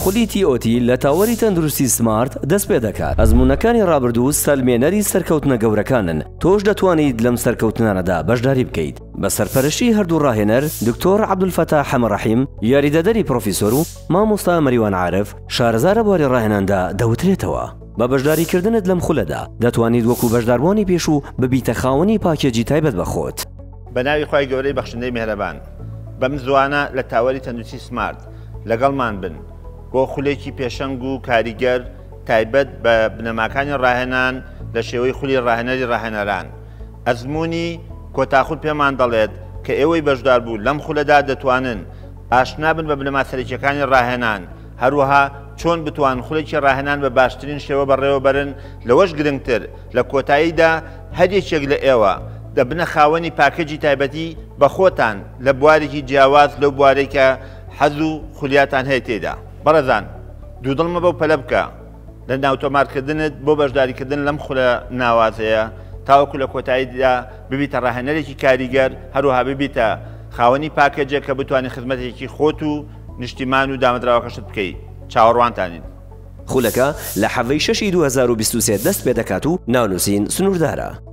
خولی TOT لە تاوەری تەندروستی سمارت دەست پێ دەکات. ئەزموونەکانی ڕابردوو سەلمێنەری سەرکەوتنە گەورەکانن. تۆش دەتوانیت لەم سەرکەوتنانەدا بەشداری بکەیت. بە سەرپەرشتی هەردوو ڕاهێنەر دکتۆر عەبدولفەتاح حەمەڕەحیم، یاریدەدەری پرۆفیسۆر و مامۆستا مەریوان عارف، شارەزارە بواری ڕاهێناندا دەوترێتەوە. بە بەشداریکردنت لەم خولەدا دەتوانیت وەکو بەشداربوونی پێش و ببیتە خاوەنی پاکێجی تایبەت بەخۆت. بە ناوی خوای گەورەی بەخشندەی میهرەبان، بەم زوانە لە تاوەری تەندروستی سمارت لەگەڵمان بن بۆ خولێکی پێشەنگ و کاریگەر تایبەت بە بنەماکانی ڕاهێنان لە شێوەی خولی ڕاهێنەری ڕاهێنەران. ئەزموونی کۆتاخول پێمان دەڵێت کە ئێوەی بەشدار بوو لەم خولەدا دەتوانن ئاشنا بن بە بنەما سەرەکیەکانی ڕاهێنان، هەروەها چۆن بتوان خولێکی ڕاهێنان بە باشترین شێوە بەڕێوەبەرن. لەوەش گرنگتر لە کۆتاییدا هەرێکێک لە ئێوە دەبنە خاوەنی پاکەجی تایبەتی بە خۆتان لە بوارێکی جیاواز لەو بوارێکە حەز و خولیاتان هەیە تێدا. بەڕێزان، دوودڵمە بەو پەلە بکە لە ناوتۆمارکردنت بۆ بەشداریکردن لەم خولە ناوازەیە تاوەکو لە کۆتاییدا ببیتە ڕاهێنەرێکی کاریگەر، هەروەها ببیتە خاوەنی پاکەجێک کە بتوانێت خزمەتێکی خۆت و نیشتیمان و دامەدراوەکەشت بکەیت. چاوەڕوانتانین. خولەکە لە حەڤەی 6 2023 دەست پێ دەکات و ناونووسین سنووردارە.